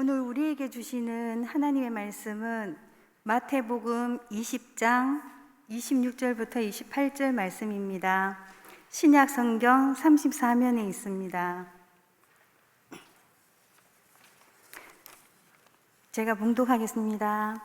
오늘 우리에게 주시는 하나님의 말씀은 마태복음 20장 26절부터 28절 말씀입니다. 신약 성경 34면에 있습니다. 제가 봉독하겠습니다.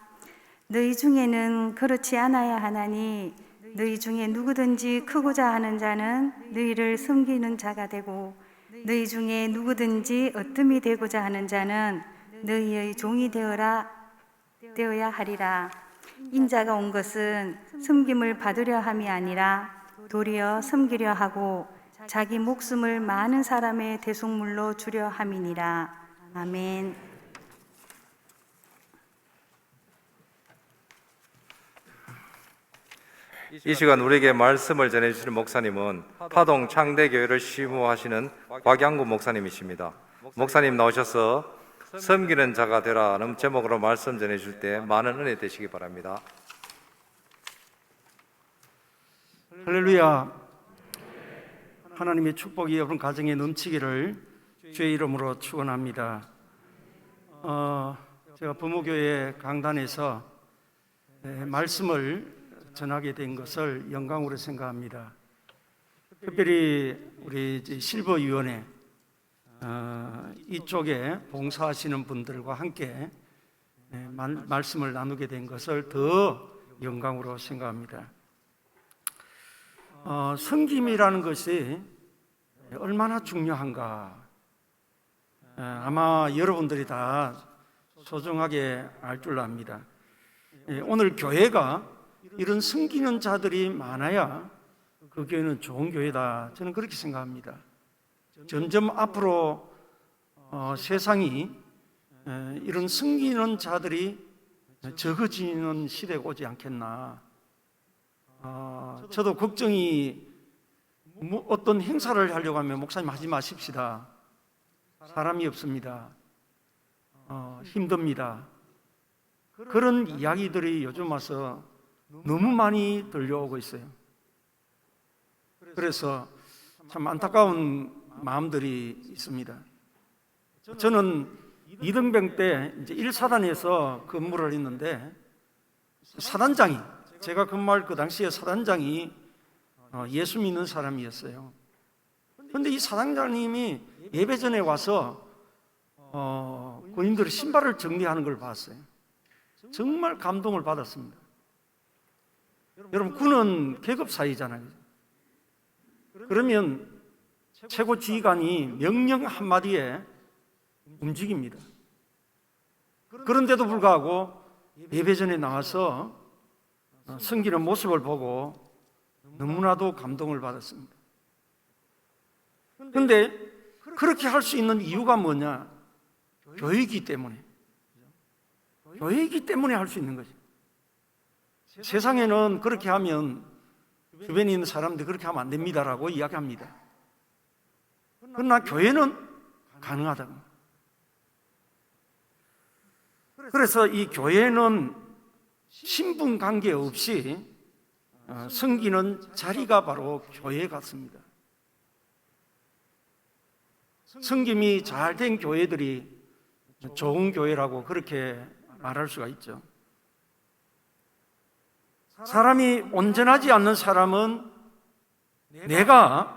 너희 중에는 그렇지 않아야 하나니 너희 중에 누구든지 크고자 하는 자는 너희를 섬기는 자가 되고 너희 중에 누구든지 어뜸이 되고자 하는 자는 너희의 종이 되어야 하리라. 인자가 온 것은 섬김을 받으려 함이 아니라 도리어 섬기려 하고 자기 목숨을 많은 사람의 대속물로 주려 함이니라. 아멘. 이 시간 우리에게 말씀을 전해주시는 목사님은 파동 창대교회를 시무하시는 곽양구 목사님이십니다. 목사님 나오셔서 섬기는 자가 되라는 제목으로 말씀 전해줄 때 많은 은혜 되시기 바랍니다. 할렐루야. 하나님의 축복이 여러분 가정에 넘치기를 주의 이름으로 축원합니다. 제가 부모교회 강단에서 말씀을 전하게 된 것을 영광으로 생각합니다. 특별히 우리 실버위원회 이쪽에 봉사하시는 분들과 함께 말씀을 나누게 된 것을 더 영광으로 생각합니다. 섬김이라는 것이 얼마나 중요한가 아마 여러분들이 다 소중하게 알 줄 압니다. 오늘 교회가 이런 섬기는 자들이 많아야 그 교회는 좋은 교회다, 저는 그렇게 생각합니다. 점점 앞으로 세상이 이런 섬기는 자들이 적어지는 시대가 오지 않겠나. 저도 걱정이, 어떤 행사를 하려고 하면 목사님 하지 마십시다, 사람이 없습니다, 힘듭니다, 그런 이야기들이 요즘 와서 너무 많이 들려오고 있어요. 그래서 참 안타까운 마음들이 있습니다. 저는 이등병 때 이제 1사단에서 근무를 했는데 사단장이, 제가 근무할 그 당시에 사단장이 예수 믿는 사람이었어요. 그런데 이 사단장님이 예배 전에 와서 군인들의 신발을 정리하는 걸 봤어요. 정말 감동을 받았습니다. 여러분, 군은 계급 사회잖아요. 그러면 최고 지휘관이 명령 한마디에 움직입니다. 그런데도 불구하고 예배 전에 나와서 섬기는 모습을 보고 너무나도 감동을 받았습니다. 그런데 그렇게 할 수 있는 이유가 뭐냐? 교회이기 때문에. 교회이기 때문에 할 수 있는 거죠. 세상에는 그렇게 하면, 주변에 있는 사람들이 그렇게 하면 안 됩니다라고 이야기합니다. 그러나 교회는 가능하다고. 그래서 이 교회는 신분 관계없이 섬기는 자리가 바로 교회 같습니다. 섬김이 잘 된 교회들이 좋은 교회라고 그렇게 말할 수가 있죠. 사람이 온전하지 않는 사람은 내가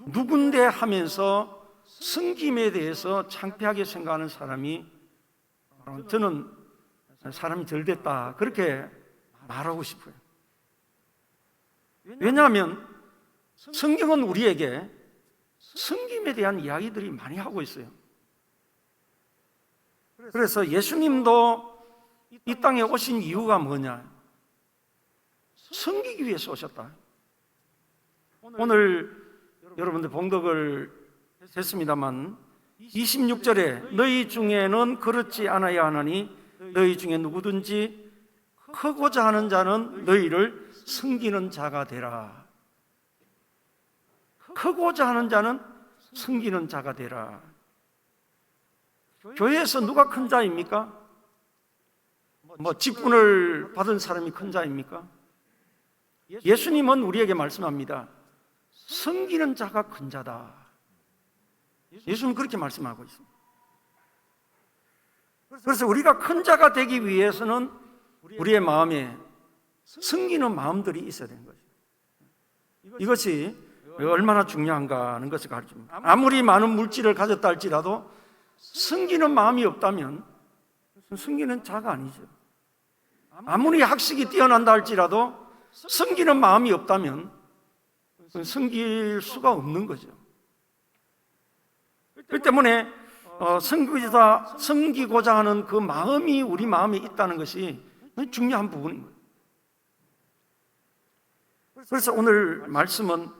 누군데 하면서 섬김에 대해서 창피하게 생각하는 사람이, 저는 사람이 덜 됐다, 그렇게 말하고 싶어요. 왜냐하면 성경은 우리에게 섬김에 대한 이야기들이 많이 하고 있어요. 그래서 예수님도 이 땅에 오신 이유가 뭐냐? 섬기기 위해서 오셨다. 오늘 여러분들 봉독을 했습니다만 26절에 너희 중에는 그렇지 않아야 하나니 너희 중에 누구든지 크고자 하는 자는 너희를 섬기는 자가 되라. 크고자 하는 자는 섬기는 자가 되라. 교회에서 누가 큰 자입니까? 직분을 받은 사람이 큰 자입니까? 예수님은 우리에게 말씀합니다. 섬기는 자가 큰 자다. 예수님은 그렇게 말씀하고 있습니다. 그래서 우리가 큰 자가 되기 위해서는 우리의 마음에 섬기는 마음들이 있어야 되는 거죠. 이것이 얼마나 중요한가 하는 것을 가르칩니다. 아무리 많은 물질을 가졌다 할지라도 섬기는 마음이 없다면 섬기는 자가 아니죠. 아무리 학식이 뛰어난다 할지라도 섬기는 마음이 없다면 섬길 수가 없는 거죠. 그렇기 때문에 섬기고자 하는 그 마음이 우리 마음에 있다는 것이 중요한 부분인 거예요. 그래서 오늘 말씀은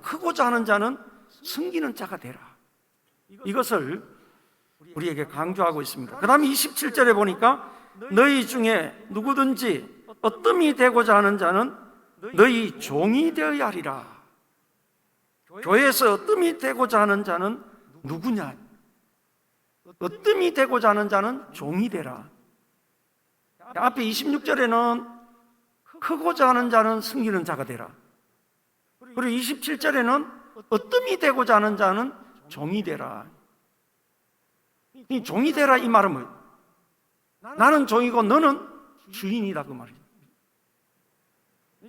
크고자 하는 자는 섬기는 자가 되라. 이것을 우리에게 강조하고 있습니다. 그 다음에 27절에 보니까 너희 중에 누구든지 어뜸이 되고자 하는 자는 너희 종이 되어야 하리라. 교회에서 어뜸이 되고자 하는 자는 누구냐? 어뜸이 되고자 하는 자는 종이 되라. 앞에 26절에는 크고자 하는 자는 섬기는 자가 되라. 그리고 27절에는 어뜸이 되고자 하는 자는 종이 되라. 이 종이 되라 이 말은 뭐예요? 나는 종이고 너는 주인이다 그 말이에요.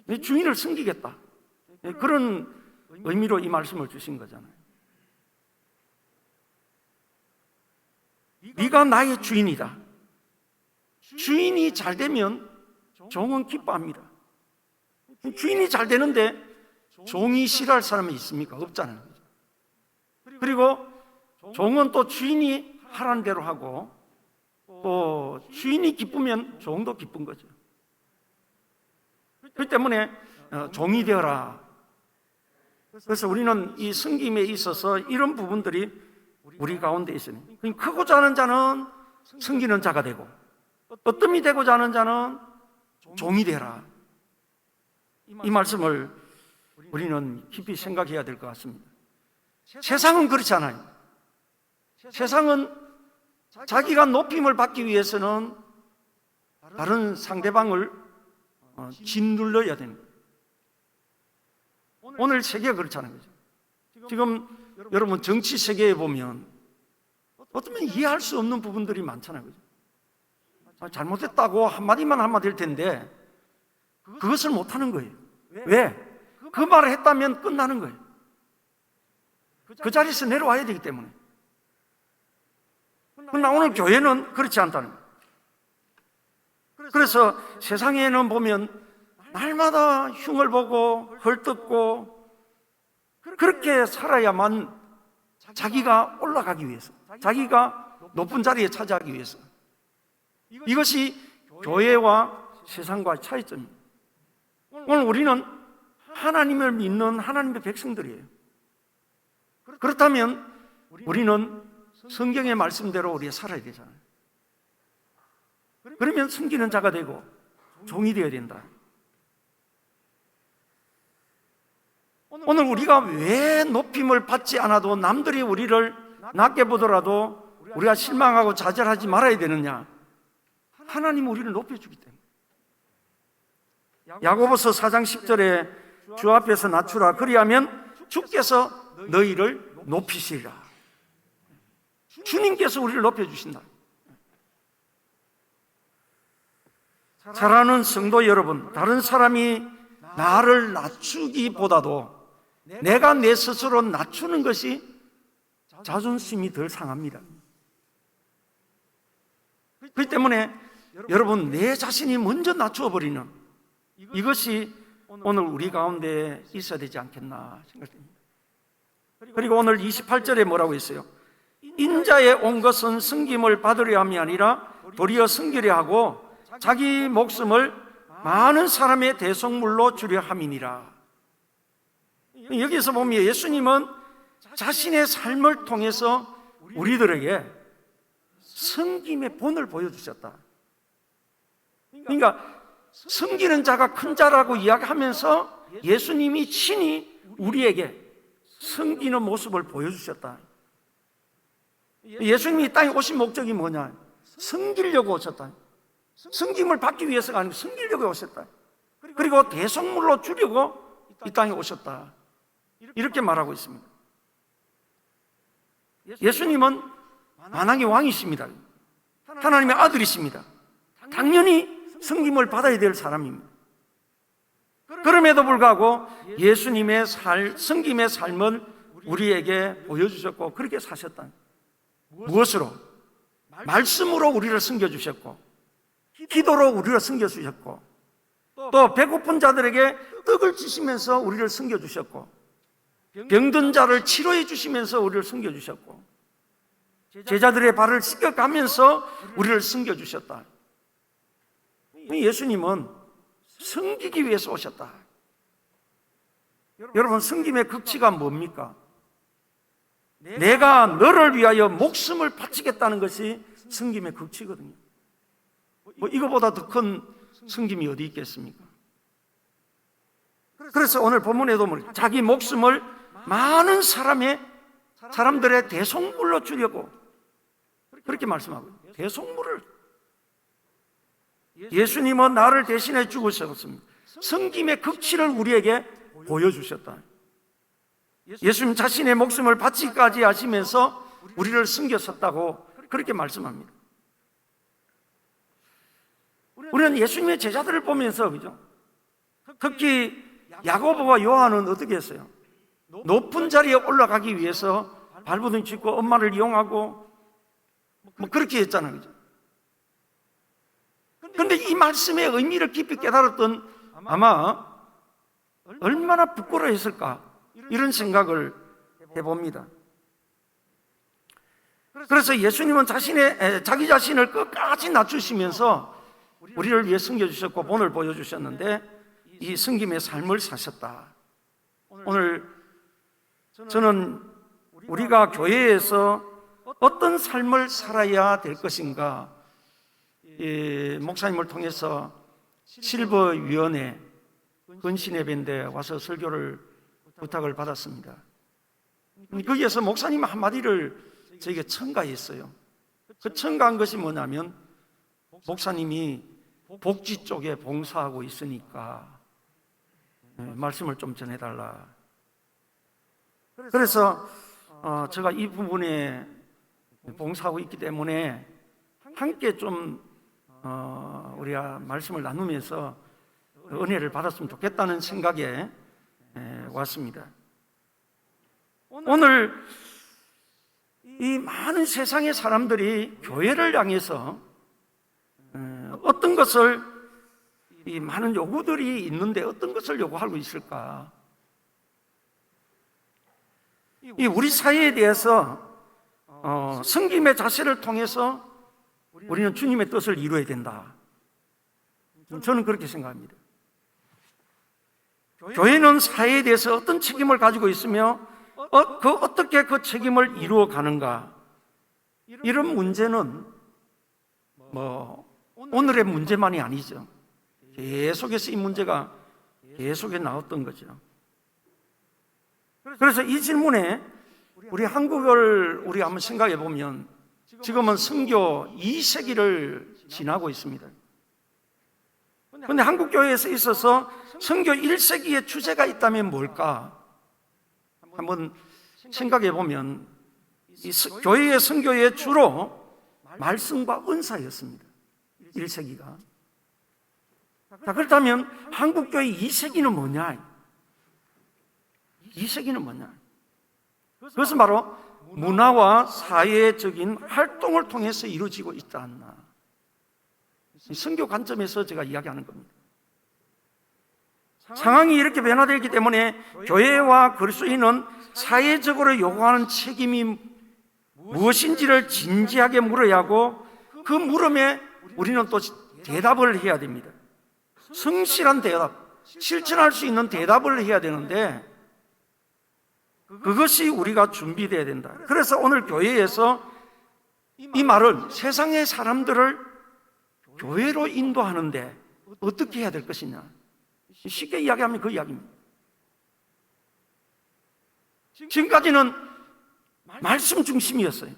내 주인을 섬기겠다. 그런 의미로 이 말씀을 주신 거잖아요. 네가 나의 주인이다. 주인이 잘 되면 종은 기뻐합니다. 주인이 잘 되는데 종이 싫어할 사람이 있습니까? 없잖아요. 그리고 종은 또 주인이 하라는 대로 하고 또 주인이 기쁘면 종도 기쁜 거죠. 그렇기 때문에 종이 되어라. 그래서 우리는 이 섬김에 있어서 이런 부분들이 우리 가운데 있으니 크고자 하는 자는 섬기는 자가 되고 어뜸이 되고자 하는 자는 종이 되라. 이 말씀을 우리는 깊이 생각해야 될 것 같습니다. 세상은 그렇지 않아요. 세상은 자기가 높임을 받기 위해서는 다른 상대방을 짓눌러야 되는 거예요. 오늘 세계가 그렇잖아요. 지금 여러분 정치 세계에 보면 어쩌면 이해할 수 없는 부분들이 많잖아요. 잘못했다고 한마디만 하면 될 텐데 그것을 못하는 거예요. 왜? 그 말을 했다면 끝나는 거예요. 그 자리에서 내려와야 되기 때문에. 그러나 오늘 교회는 그렇지 않다는 거예요. 그래서 세상에는 보면 날마다 흉을 보고 헐뜯고 그렇게 살아야만 자기가 올라가기 위해서, 자기가 높은 자리에 차지하기 위해서. 이것이 교회와 세상과의 차이점입니다. 오늘 우리는 하나님을 믿는 하나님의 백성들이에요. 그렇다면 우리는 성경의 말씀대로 우리가 살아야 되잖아요. 그러면 섬기는 자가 되고 종이 되어야 된다. 오늘 우리가 왜 높임을 받지 않아도 남들이 우리를 낮게 보더라도 우리가 실망하고 좌절하지 말아야 되느냐? 하나님은 우리를 높여주기 때문에. 야고보서 4장 10절에 주 앞에서 낮추라. 그리하면 주께서 너희를 높이시리라. 주님께서 우리를 높여주신다. 사랑하는 성도 여러분, 다른 사람이 나를 낮추기보다도 내가 내 스스로 낮추는 것이 자존심이 덜 상합니다. 그렇기 때문에 여러분 내 자신이 먼저 낮추어버리는 이것이 오늘 우리 가운데 있어야 되지 않겠나 생각됩니다. 그리고 오늘 28절에 뭐라고 했어요? 인자에 온 것은 섬김을 받으려 함이 아니라 도리어 섬기려 하고 자기 목숨을 많은 사람의 대속물로 주려 함이니라. 여기서 보면 예수님은 자신의 삶을 통해서 우리들에게 섬김의 본을 보여주셨다. 그러니까 섬기는 자가 큰 자라고 이야기하면서 예수님이 친히 우리에게 섬기는 모습을 보여주셨다. 예수님이 이 땅에 오신 목적이 뭐냐? 섬기려고 오셨다. 섬김을 받기 위해서가 아니고 섬기려고 오셨다. 그리고 대속물로 주려고 이 땅에 오셨다. 이렇게 말하고 있습니다. 예수님은 만왕의 왕이십니다. 하나님의 아들이십니다. 당연히 섬김을 받아야 될 사람입니다. 그럼에도 불구하고 예수님의 섬김의 삶을 우리에게 보여주셨고 그렇게 사셨다. 무엇으로? 말씀으로 우리를 섬겨주셨고 기도로 우리를 섬겨주셨고 또 배고픈 자들에게 떡을 주시면서 우리를 섬겨주셨고 병든 자를 치료해 주시면서 우리를 섬겨주셨고 제자들의 발을 씻겨가면서 우리를 섬겨주셨다. 예수님은 섬기기 위해서 오셨다. 여러분, 섬김의 극치가 뭡니까? 내가 너를 위하여 목숨을 바치겠다는 것이 섬김의 극치거든요. 이거보다 더 큰 섬김이 어디 있겠습니까? 그래서 오늘 본문에도 자기 목숨을 많은 사람들의 대속물로 주려고 그렇게 말씀하고 있어요. 대속물을. 예수님은 나를 대신해 죽으셨습니다. 섬김의 극치를 우리에게 보여주셨다. 예수님 자신의 목숨을 바치기까지 하시면서 우리를 섬겼었다고 그렇게 말씀합니다. 우리는 예수님의 제자들을 보면서, 그죠? 특히 야고보와 요한은 어떻게 했어요? 높은 자리에 올라가기 위해서 발버둥 짚고 엄마를 이용하고 그렇게 했잖아요, 그죠? 그런데 이 말씀의 의미를 깊이 깨달았던 아마 얼마나 부끄러워했을까 이런 생각을 해봅니다. 그래서 예수님은 자기 자신을 끝까지 낮추시면서 우리를 위해 섬겨주셨고 본을 보여주셨는데 이 섬김의 삶을 사셨다. 오늘 저는 우리가 교회에서 어떤 삶을 살아야 될 것인가, 목사님을 통해서 실버위원회 근신예배인데 와서 설교를 부탁을 받았습니다. 거기에서 목사님 한마디를 저에게 첨가했어요. 그 첨가한 것이 뭐냐면 목사님이 복지 쪽에 봉사하고 있으니까 말씀을 좀 전해달라. 그래서 제가 이 부분에 봉사하고 있기 때문에 함께 좀 우리가 말씀을 나누면서 은혜를 받았으면 좋겠다는 생각에 왔습니다. 오늘 이 많은 세상의 사람들이 교회를 향해서 어떤 것을, 이 많은 요구들이 있는데 어떤 것을 요구하고 있을까? 이 우리 사회에 대해서 섬김의 자세를 통해서 우리는 주님의 뜻을 이루어야 된다. 저는 그렇게 생각합니다. 교회는 사회에 대해서 어떤 책임을 가지고 있으며 어떻게 그 책임을 이루어 가는가, 이런 문제는 오늘의 문제만이 아니죠. 계속해서 이 문제가 계속해 나왔던 거죠. 그래서 이 질문에 우리 한국을 우리 한번 생각해 보면 지금은 선교 2세기를 지나고 있습니다. 그런데 한국 교회에서 있어서 선교 1세기의 주제가 있다면 뭘까? 한번 생각해 보면 이 교회의 선교의 주로 말씀과 은사였습니다. 1세기가. 자, 그렇다면 한국교회 2세기는 뭐냐? 2세기는 뭐냐? 그것은 바로 문화와 사회적인 활동을 통해서 이루어지고 있지 않나. 선교 관점에서 제가 이야기하는 겁니다. 상황이 이렇게 변화되기 때문에 교회와 그리스도인은 사회적으로 요구하는 책임이 무엇인지를 진지하게 물어야 하고 그 물음에 우리는 또 대답을 해야 됩니다. 성실한 대답, 실천할 수 있는 대답을 해야 되는데 그것이 우리가 준비되어야 된다. 그래서 오늘 교회에서 이 말은 세상의 사람들을 교회로 인도하는데 어떻게 해야 될 것이냐. 쉽게 이야기하면 그 이야기입니다. 지금까지는 말씀 중심이었어요.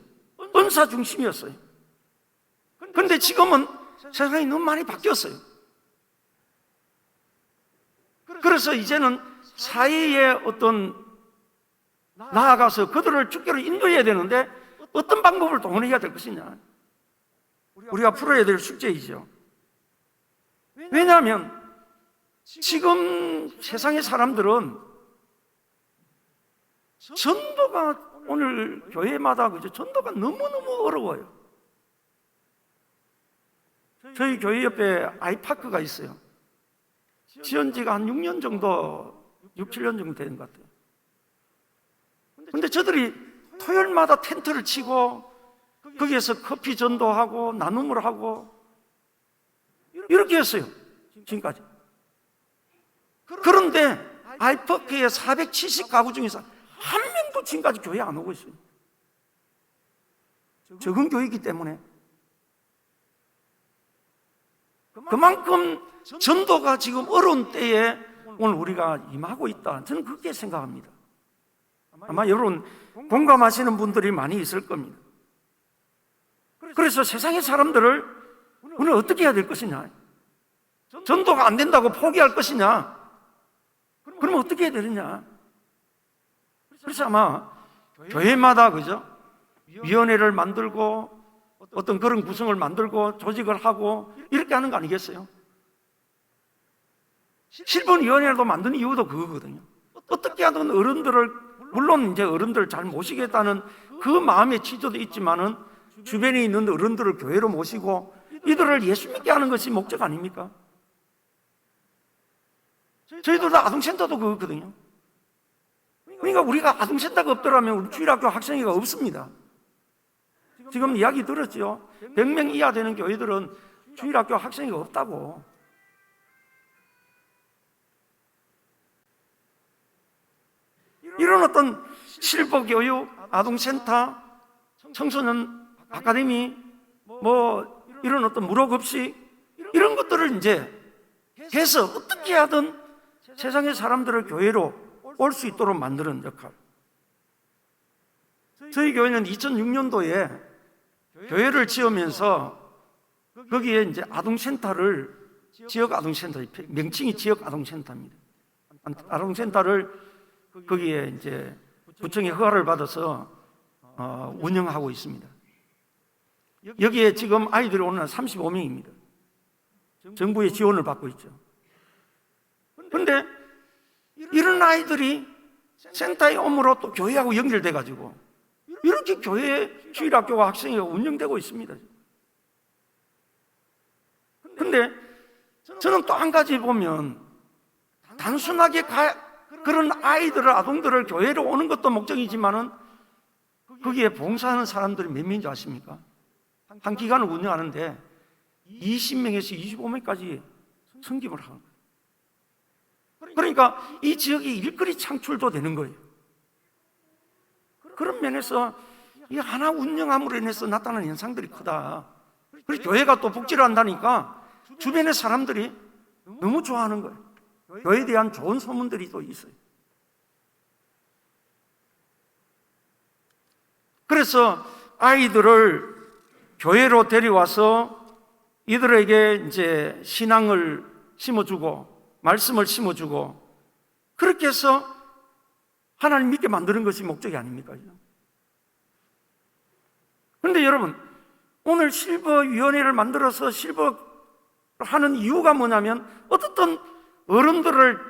은사 중심이었어요. 그런데 지금은 세상이 너무 많이 바뀌었어요. 그래서 이제는 사회에 나아가서 그들을 주께로 인도해야 되는데 어떤 방법을 동원해야 될 것이냐? 우리가 풀어야 될 숙제이죠. 왜냐하면 지금 세상의 사람들은 전도가 오늘 교회마다 그죠? 전도가 너무너무 어려워요. 저희 교회 옆에 아이파크가 있어요. 지은 지가 한 6년 정도, 6, 7년 정도 되는 것 같아요. 근데 저들이 토요일마다 텐트를 치고 거기에서 커피 전도하고 나눔을 하고 이렇게 했어요. 지금까지. 그런데 아이파크의 470가구 중에서 한 명도 지금까지 교회 안 오고 있어요. 적은 교회이기 때문에. 그만큼 전도가 지금 어려운 때에 오늘 우리가 임하고 있다. 저는 그렇게 생각합니다. 아마 여러분 공감하시는 분들이 많이 있을 겁니다. 그래서 세상의 사람들을 우리는 어떻게 해야 될 것이냐? 전도가 안 된다고 포기할 것이냐? 그러면 어떻게 해야 되느냐? 그래서 아마 교회마다 그죠? 위원회를 만들고 어떤 그런 구성을 만들고 조직을 하고 이렇게 하는 거 아니겠어요? 실버위원회도 만드는 이유도 그거거든요. 어떻게 하든 어른들을, 물론 이제 어른들을 잘 모시겠다는 그 마음의 취조도 있지만은 주변에 있는 어른들을 교회로 모시고 이들을 예수 믿게 하는 것이 목적 아닙니까? 저희들도 아동센터도 그거거든요. 그러니까 우리가 아동센터가 없더라면 우리 주일학교 학생회가 없습니다. 지금 이야기 들었죠? 100명 이하 되는 교회들은 주일학교 학생회가 없다고. 이런 어떤 실버교육, 아동센터, 청소년 아카데미, 뭐 이런 어떤 무료급식 이런 것들을 이제 해서 어떻게 하든 세상의 사람들을 교회로 올 수 있도록 만드는 역할. 저희 교회는 2006년도에 교회를 지으면서 거기에 이제 아동센터를, 지역 아동센터, 명칭이 지역 아동센터입니다. 아동센터를 거기에 이제 구청의 허가를 받아서 운영하고 있습니다. 여기에 지금 아이들이 오늘 35명입니다. 정부의 지원을 받고 있죠. 그런데 이런 아이들이 센터에 오므로 또 교회하고 연결돼 가지고 이렇게 교회 주일학교와 학생회가 운영되고 있습니다. 그런데 저는 또 한 가지 보면 단순하게 그런 아이들을, 아동들을 교회로 오는 것도 목적이지만은 거기에 봉사하는 사람들이 몇 명인지 아십니까? 한 기간을 운영하는데 20명에서 25명까지 섬김을 하는 거예요. 그러니까 이 지역이 일거리 창출도 되는 거예요. 그런 면에서 이 하나 운영함으로 인해서 나타나는 현상들이 크다. 그래서 교회가 또 복지를 한다니까 주변의 사람들이 너무 좋아하는 거예요. 교회에 대한 좋은 소문들이 또 있어요. 그래서 아이들을 교회로 데려와서 이들에게 이제 신앙을 심어주고 말씀을 심어주고 그렇게 해서 하나님 믿게 만드는 것이 목적이 아닙니까? 그런데 여러분, 오늘 실버위원회를 만들어서 실버를 하는 이유가 뭐냐면 어떻든 어른들을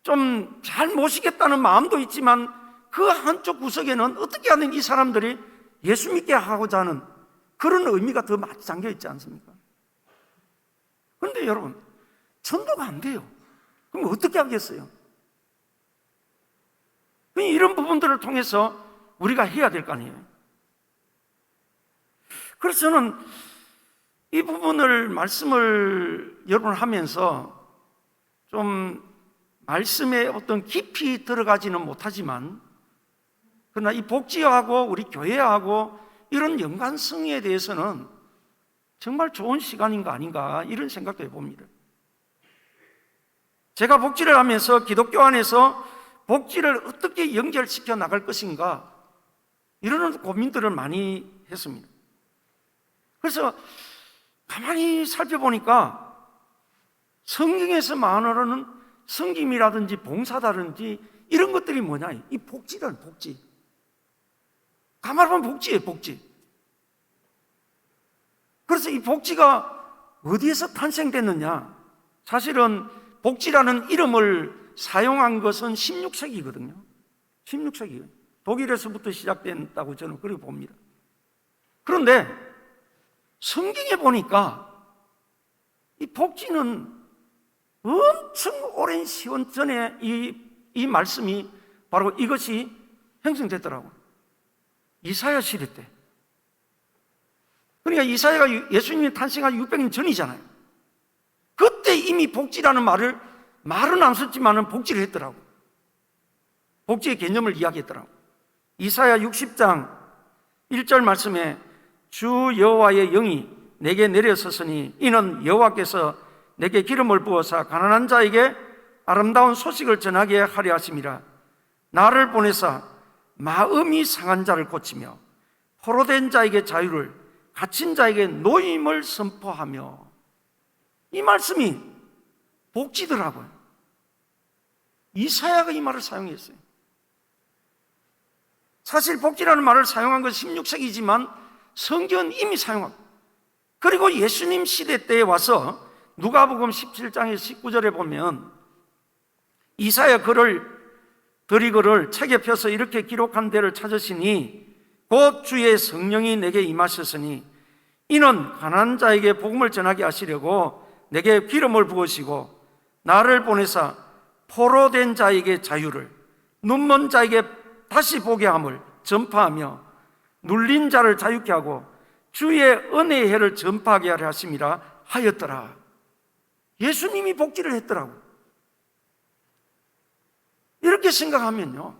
좀 잘 모시겠다는 마음도 있지만 그 한쪽 구석에는 어떻게 하면 이 사람들이 예수 믿게 하고자 하는 그런 의미가 더 많이 잠겨 있지 않습니까? 그런데 여러분, 전도가 안 돼요. 그럼 어떻게 하겠어요? 이런 부분들을 통해서 우리가 해야 될 거 아니에요. 그래서 저는 이 부분을 말씀을 여러분 하면서 좀 말씀에 어떤 깊이 들어가지는 못하지만 그러나 이 복지하고 우리 교회하고 이런 연관성에 대해서는 정말 좋은 시간인 거 아닌가 이런 생각도 해봅니다. 제가 복지를 하면서 기독교 안에서 복지를 어떻게 연결시켜 나갈 것인가 이런 고민들을 많이 했습니다. 그래서 가만히 살펴보니까 성경에서 말하는 섬김이라든지 봉사다든지 이런 것들이 뭐냐? 이 복지라는 복지. 가만 보면 복지예요, 복지. 그래서 이 복지가 어디에서 탄생됐느냐? 사실은 복지라는 이름을 사용한 것은 16세기거든요. 16세기. 독일에서부터 시작된다고 저는 그렇게 봅니다. 그런데 성경에 보니까 이 복지는 엄청 오랜 시간 전에 이 말씀이 바로 이것이 형성됐더라고요. 이사야 시대 때. 그러니까 이사야가 예수님이 탄생하기 600년 전이잖아요. 그때 이미 복지라는 말은 안 썼지만은 복지를 했더라고요. 복지의 개념을 이야기했더라고요. 이사야 60장 1절 말씀에 주 여호와의 영이 내게 내려섰으니 이는 여호와께서 내게 기름을 부어서 가난한 자에게 아름다운 소식을 전하게 하려 하심이라. 나를 보내사 마음이 상한 자를 고치며 포로된 자에게 자유를, 갇힌 자에게 노임을 선포하며. 이 말씀이 복지더라고요. 이사야가 이 말을 사용했어요. 사실 복지라는 말을 사용한 것은 16세기지만 성경은 이미 사용하고, 그리고 예수님 시대 때에 와서 누가복음 17장의 19절에 보면 이사야 글을 책에 펴서 이렇게 기록한 데를 찾으시니 곧 주의 성령이 내게 임하셨으니 이는 가난한 자에게 복음을 전하게 하시려고 내게 기름을 부으시고 나를 보내사 포로된 자에게 자유를, 눈먼 자에게 다시 보게 함을 전파하며 눌린 자를 자유케 하고 주의 은혜의 해를 전파하게 하려 하심이라 하였더라. 예수님이 복지를 했더라고요. 이렇게 생각하면요,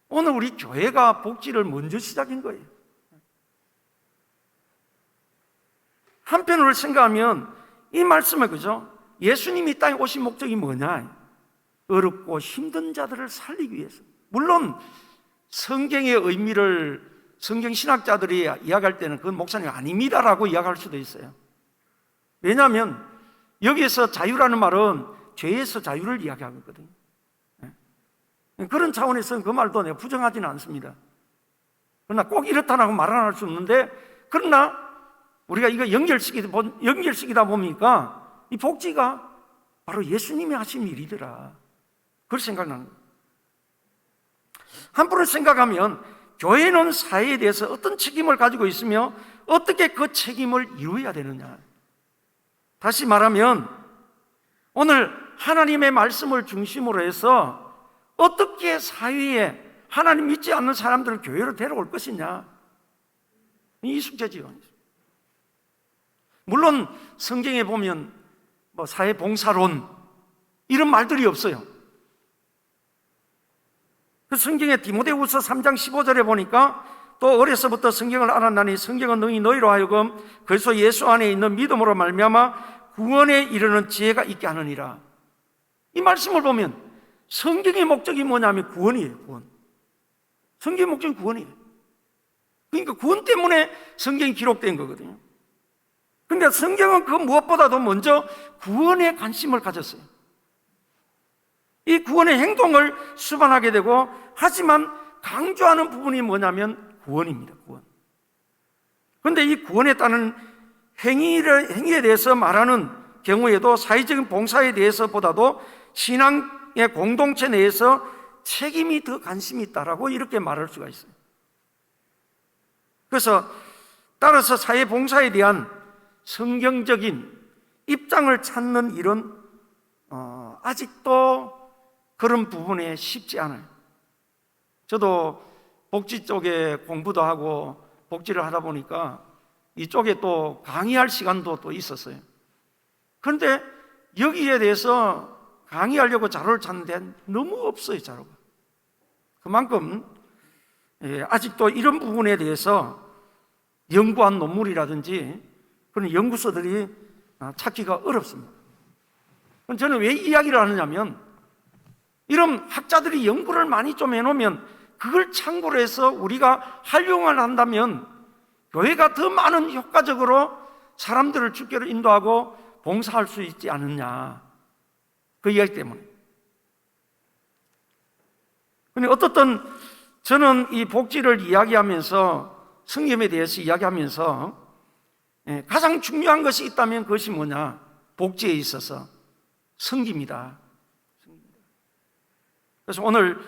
오늘 우리 교회가 복지를 먼저 시작한 거예요. 한편으로 생각하면 이 말씀을, 그죠? 예수님이 땅에 오신 목적이 뭐냐? 어렵고 힘든 자들을 살리기 위해서. 물론 성경의 의미를 성경 신학자들이 이야기할 때는 그건 목사님 아닙니다라고 이야기할 수도 있어요. 왜냐하면 여기에서 자유라는 말은 죄에서 자유를 이야기하거든요. 그런 차원에서는 그 말도 내가 부정하지는 않습니다. 그러나 꼭 이렇다라고 말 안 할 수 없는데, 그러나 우리가 이거 연결시키다 보니까 이 복지가 바로 예수님이 하신 일이더라. 그렇게 생각나는 거예요. 한편으로 생각하면 교회는 사회에 대해서 어떤 책임을 가지고 있으며 어떻게 그 책임을 이루어야 되느냐. 다시 말하면 오늘 하나님의 말씀을 중심으로 해서 어떻게 사회에 하나님 믿지 않는 사람들을 교회로 데려올 것이냐, 이 숙제지요. 물론 성경에 보면 뭐 사회봉사론 이런 말들이 없어요. 그 성경에 디모데후서 3장 15절에 보니까 또 어려서부터 성경을 알았나니 성경은 능히 너희로 하여금 그리스도 예수 안에 있는 믿음으로 말미암아 구원에 이르는 지혜가 있게 하느니라. 이 말씀을 보면 성경의 목적이 뭐냐면 구원이에요. 구원. 성경의 목적은 구원이에요. 그러니까 구원 때문에 성경이 기록된 거거든요. 그런데 성경은 그 무엇보다도 먼저 구원에 관심을 가졌어요. 이 구원의 행동을 수반하게 되고, 하지만 강조하는 부분이 뭐냐면 구원입니다. 구원. 그런데 이 구원에 따른 행위에 대해서 말하는 경우에도 사회적인 봉사에 대해서보다도 신앙의 공동체 내에서 책임이 더 관심이 있다라고 이렇게 말할 수가 있어요. 그래서 따라서 사회 봉사에 대한 성경적인 입장을 찾는 일은 아직도 그런 부분에 쉽지 않아요. 저도 복지 쪽에 공부도 하고 복지를 하다 보니까 이쪽에 또 강의할 시간도 또 있었어요. 그런데 여기에 대해서 강의하려고 자료를 찾는데 너무 없어요, 자료가. 그만큼 아직도 이런 부분에 대해서 연구한 논문이라든지 그런 연구서들이 찾기가 어렵습니다. 그럼 저는 왜 이야기를 하느냐면, 이런 학자들이 연구를 많이 좀 해놓으면 그걸 참고로 해서 우리가 활용을 한다면 교회가 더 많은 효과적으로 사람들을 주께로 인도하고 봉사할 수 있지 않느냐, 그 이야기 때문에. 근데 어떻든 저는 이 복지를 이야기하면서, 성김에 대해서 이야기하면서 가장 중요한 것이 있다면 그것이 뭐냐? 복지에 있어서 성김이다. 그래서 오늘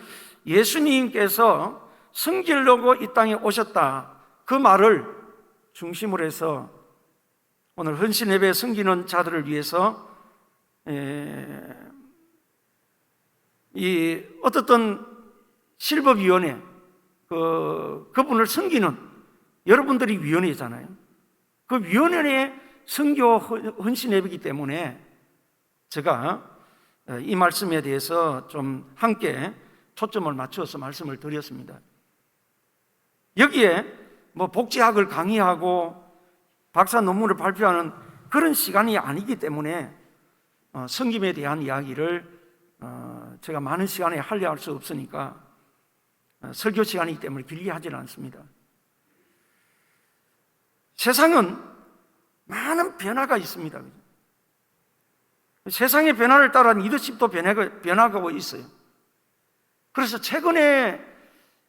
예수님께서 성기려고 이 땅에 오셨다, 그 말을 중심으로 해서 오늘 헌신 예배 섬기는 자들을 위해서 이 어떻든 실법위원회, 그분을 섬기는 여러분들이 위원회잖아요. 그 위원회의 선교 헌신 예배이기 때문에 제가 이 말씀에 대해서 좀 함께 초점을 맞춰서 말씀을 드렸습니다. 여기에 뭐 복지학을 강의하고 박사 논문을 발표하는 그런 시간이 아니기 때문에 섬김에 대한 이야기를 제가 많은 시간에 하려 할 수 없으니까 설교 시간이기 때문에 길게 하지는 않습니다. 세상은 많은 변화가 있습니다. 세상의 변화를 따라 리더십도 변화하고 있어요. 그래서 최근에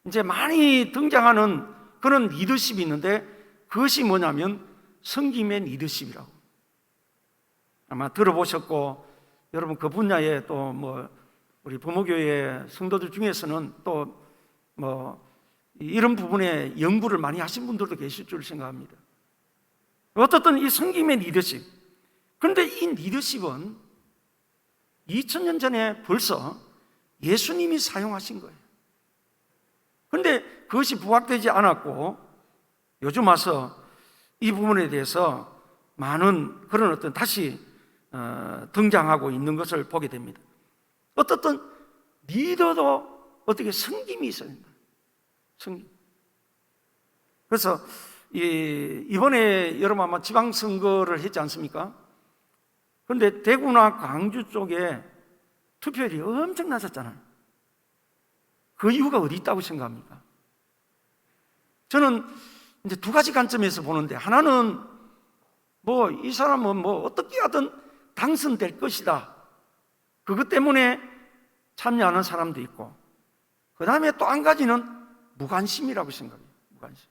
이제 많이 등장하는 그런 리더십이 있는데, 그것이 뭐냐면 섬김의 리더십이라고. 아마 들어보셨고, 여러분 그 분야에 또 뭐 우리 부모교회 성도들 중에서는 또 뭐 이런 부분에 연구를 많이 하신 분들도 계실 줄 생각합니다. 어떻든 이 섬김의 리더십, 그런데 이 리더십은 2000년 전에 벌써 예수님이 사용하신 거예요. 그런데 그것이 부각되지 않았고, 요즘 와서 이 부분에 대해서 많은 그런 어떤 다시 등장하고 있는 것을 보게 됩니다. 어떻든 리더도 어떻게 섬김이 있어야 된다. 섬김. 그래서 이번에 여러분 아마 지방선거를 했지 않습니까? 그런데 대구나 광주 쪽에 투표율이 엄청 낮았잖아요. 그 이유가 어디 있다고 생각합니까? 저는 이제 두 가지 관점에서 보는데, 하나는 뭐 이 사람은 뭐 어떻게 하든 당선될 것이다, 그것 때문에 참여하는 사람도 있고, 그 다음에 또 한 가지는 무관심이라고 생각해요. 무관심.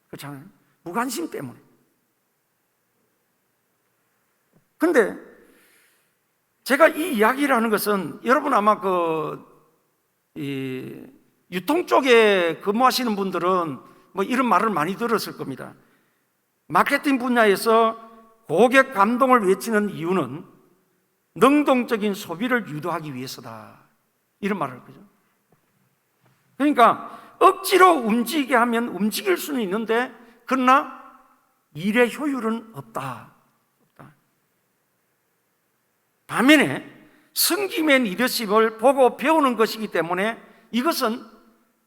그렇잖아요. 무관심 때문에. 근데 제가 이 이야기를 하는 것은, 여러분 아마 유통 쪽에 근무하시는 분들은 뭐 이런 말을 많이 들었을 겁니다. 마케팅 분야에서 고객 감동을 외치는 이유는 능동적인 소비를 유도하기 위해서다, 이런 말을 하죠. 그러니까 억지로 움직이게 하면 움직일 수는 있는데, 그러나 일의 효율은 없다. 반면에 섬김의 리더십을 보고 배우는 것이기 때문에 이것은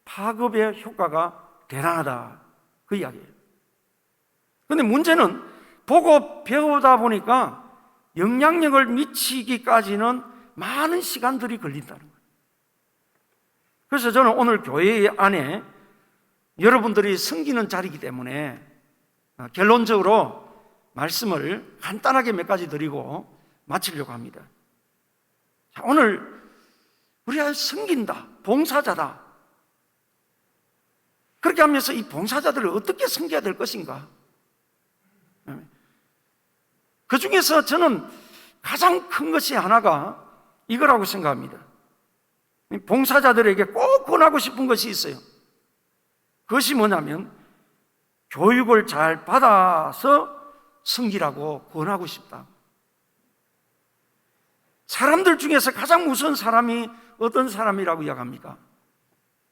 파급의 효과가 대단하다, 그 이야기예요. 그런데 문제는 보고 배우다 보니까 영향력을 미치기까지는 많은 시간들이 걸린다는 거예요. 그래서 저는 오늘 교회 안에 여러분들이 섬기는 자리이기 때문에 결론적으로 말씀을 간단하게 몇 가지 드리고 마치려고 합니다. 자, 오늘 우리가 섬긴다, 봉사자다, 그렇게 하면서 이 봉사자들을 어떻게 섬겨야 될 것인가? 그 중에서 저는 가장 큰 것이 하나가 이거라고 생각합니다. 봉사자들에게 꼭 권하고 싶은 것이 있어요. 그것이 뭐냐면 교육을 잘 받아서 섬기라고 권하고 싶다. 사람들 중에서 가장 무서운 사람이 어떤 사람이라고 이야기합니까?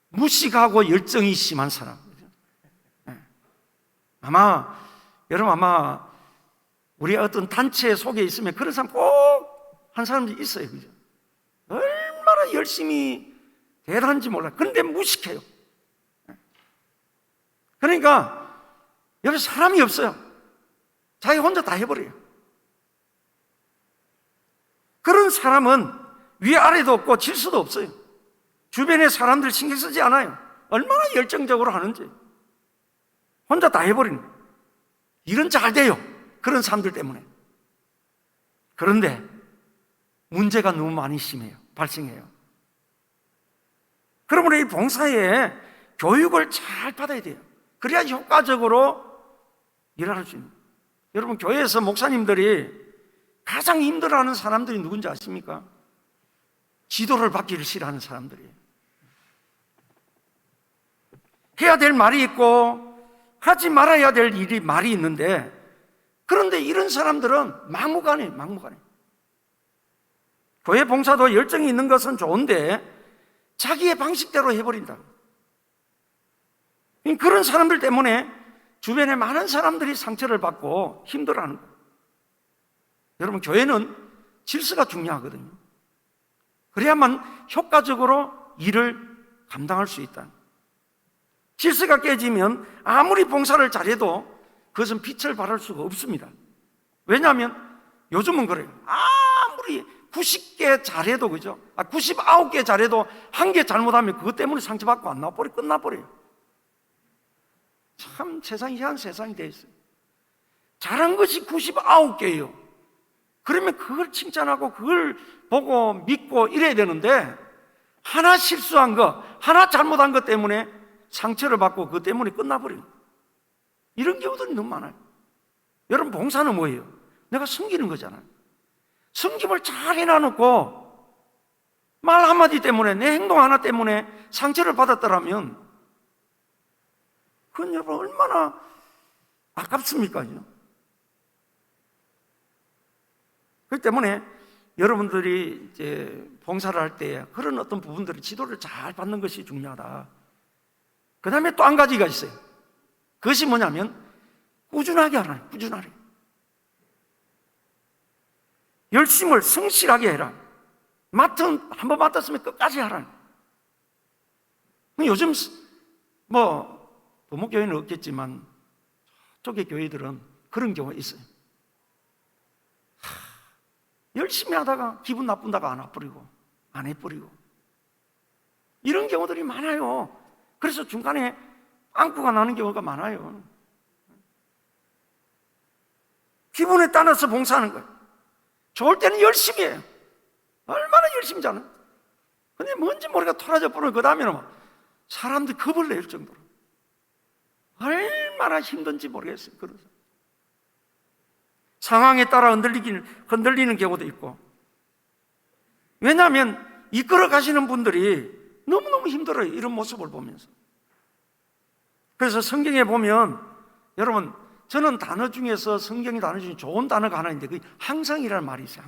무식하고 열정이 심한 사람. 여러분 우리 어떤 단체 속에 있으면 그런 사람 꼭 한 사람이 있어요. 그죠? 얼마나 열심히 대단한지 몰라요. 그런데 무식해요. 그러니까 여기 사람이 없어요. 자기 혼자 다 해버려요. 그런 사람은 위아래도 없고 질서도 없어요. 주변에 사람들 신경 쓰지 않아요. 얼마나 열정적으로 하는지. 혼자 다 해버리는 거예요. 일은 잘 돼요. 그런 사람들 때문에. 그런데 문제가 너무 많이 발생해요. 그러므로 이 봉사에 교육을 잘 받아야 돼요. 그래야 효과적으로 일할 수 있는. 여러분, 교회에서 목사님들이 가장 힘들어하는 사람들이 누군지 아십니까? 지도를 받기를 싫어하는 사람들이에요. 해야 될 말이 있고 하지 말아야 될 말이 있는데, 그런데 이런 사람들은 막무가내. 교회 봉사도 열정이 있는 것은 좋은데 자기의 방식대로 해버린다. 그런 사람들 때문에 주변에 많은 사람들이 상처를 받고 힘들어하는 거예요. 여러분, 교회는 질서가 중요하거든요. 그래야만 효과적으로 일을 감당할 수 있다. 질서가 깨지면 아무리 봉사를 잘해도 그것은 빛을 발할 수가 없습니다. 왜냐하면 요즘은 그래요. 아무리 90개 잘해도, 그죠? 99개 잘해도 1개 잘못하면 그것 때문에 상처받고 안 나와버려, 끝나버려요. 참 세상이 희한한 세상이 되어 있어요. 잘한 것이 99개예요. 그러면 그걸 칭찬하고 그걸 보고 믿고 이래야 되는데, 하나 실수한 거, 하나 잘못한 것 때문에 상처를 받고 그것 때문에 끝나버려요. 이런 경우들이 너무 많아요. 여러분, 봉사는 뭐예요? 내가 섬기는 거잖아요. 섬김을 잘 해놔놓고 말 한마디 때문에, 내 행동 하나 때문에 상처를 받았더라면 그건 여러분 얼마나 아깝습니까? 그렇기 때문에 여러분들이 이제 봉사를 할 때 그런 어떤 부분들을 지도를 잘 받는 것이 중요하다. 그 다음에 또 한 가지가 있어요. 그것이 뭐냐면 꾸준하게 하라. 꾸준하게. 열심을 성실하게 해라. 한번 맡았으면 끝까지 하라. 요즘 도목교회는 없겠지만 저쪽의 교회들은 그런 경우가 있어요. 열심히 하다가 기분 나쁜다고 안 해버리고 이런 경우들이 많아요. 그래서 중간에 빵꾸가 나는 경우가 많아요. 기분에 따라서 봉사하는 거예요. 좋을 때는 열심히 해요. 얼마나 열심히 자는. 근데 뭔지 모르게 토라져 버리면 그 다음에는 사람들이 겁을 낼 정도로 얼마나 힘든지 모르겠어요. 그래서 상황에 따라 흔들리는 경우도 있고. 왜냐하면 이끌어 가시는 분들이 너무너무 힘들어요. 이런 모습을 보면서. 그래서 성경에 보면, 여러분, 저는 단어 중에서, 성경의 단어 중에 좋은 단어가 하나 있는데 그게 항상이라는 말이 있어요.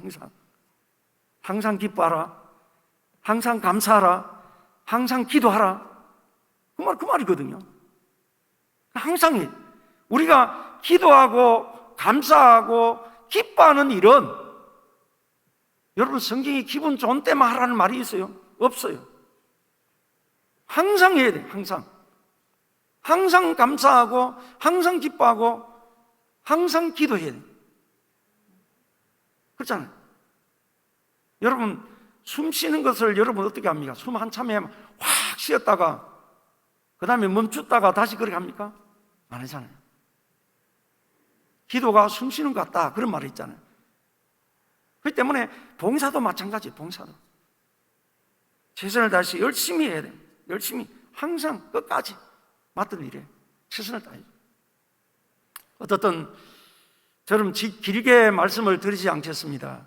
항상 기뻐하라, 항상 감사하라, 항상 기도하라. 그 말이거든요. 항상 우리가 기도하고 감사하고 기뻐하는 일은, 여러분, 성경이 기분 좋은 때만 하라는 말이 있어요? 없어요. 항상 해야 돼요. 항상 감사하고 항상 기뻐하고 항상 기도해야 돼요. 그렇잖아요. 여러분, 숨 쉬는 것을 여러분 어떻게 합니까? 숨 한참에 확 쉬었다가 그 다음에 멈췄다가 다시 그렇게 합니까? 안 하잖아요. 기도가 숨 쉬는 것 같다, 그런 말이 있잖아요. 그렇기 때문에 봉사도 마찬가지예요. 봉사도 최선을 다해서 열심히 해야 돼요. 열심히, 항상 끝까지 맡은 일에 최선을 다해요. 어떻든 저는 길게 말씀을 드리지 않겠습니다.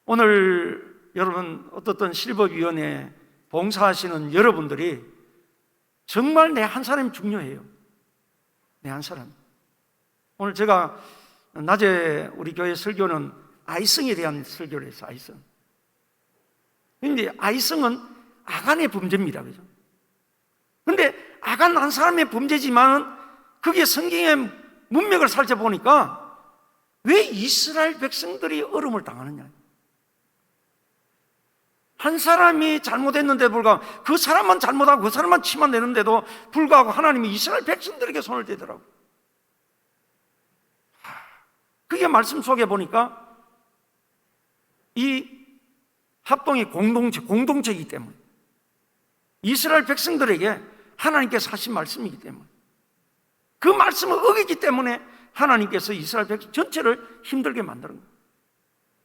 오늘 여러분, 어떻든 실버위원회 봉사하시는 여러분들이 정말 내 한 사람이 중요해요. 내 한 사람. 오늘 제가 낮에 우리 교회 설교는 아이성에 대한 설교를 했어요. 아이성. 그런데 아이성은 아간의 범죄입니다. 그죠? 그런데 아간 한 사람의 범죄지만 그게 성경의 문맥을 살펴보니까 왜 이스라엘 백성들이 어려움을 당하느냐. 한 사람이 잘못했는데 불구하고, 그 사람만 잘못하고 그 사람만 치만 내는데도 불구하고 하나님이 이스라엘 백성들에게 손을 대더라고요. 그게 말씀 속에 보니까 이 합동이 공동체이기 때문에, 이스라엘 백성들에게 하나님께서 하신 말씀이기 때문에, 그 말씀을 어기기 때문에 하나님께서 이스라엘 백성 전체를 힘들게 만드는 거예요.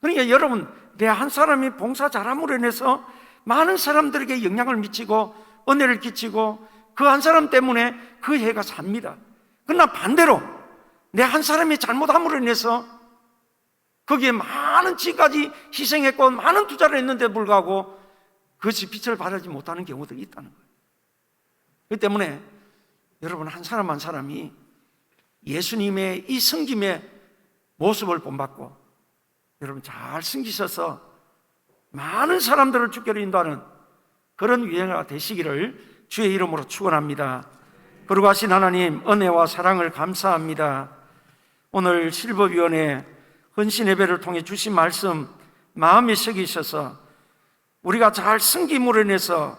그러니까 여러분, 내 한 사람이 봉사 잘함으로 인해서 많은 사람들에게 영향을 미치고 은혜를 끼치고 그 한 사람 때문에 그 해가 삽니다. 그러나 반대로 내 한 사람의 잘못함으로 인해서 거기에 많은 지까지 희생했고 많은 투자를 했는데 불구하고 그것이 빛을 발하지 못하는 경우도 있다는 거예요. 그렇기 때문에 여러분 한 사람 한 사람이 예수님의 이 섬김의 모습을 본받고 여러분 잘 섬기셔서 많은 사람들을 주께로 인도하는 그런 유행가 되시기를 주의 이름으로 축원합니다. 거룩하신 하나님, 은혜와 사랑을 감사합니다. 오늘 실버위원회 헌신 예배를 통해 주신 말씀 마음에 새기셔서 우리가 잘 섬김으로 인해서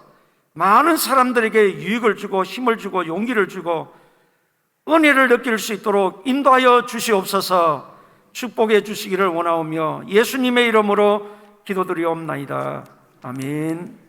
많은 사람들에게 유익을 주고 힘을 주고 용기를 주고 은혜를 느낄 수 있도록 인도하여 주시옵소서. 축복해 주시기를 원하오며 예수님의 이름으로 기도드리옵나이다. 아멘.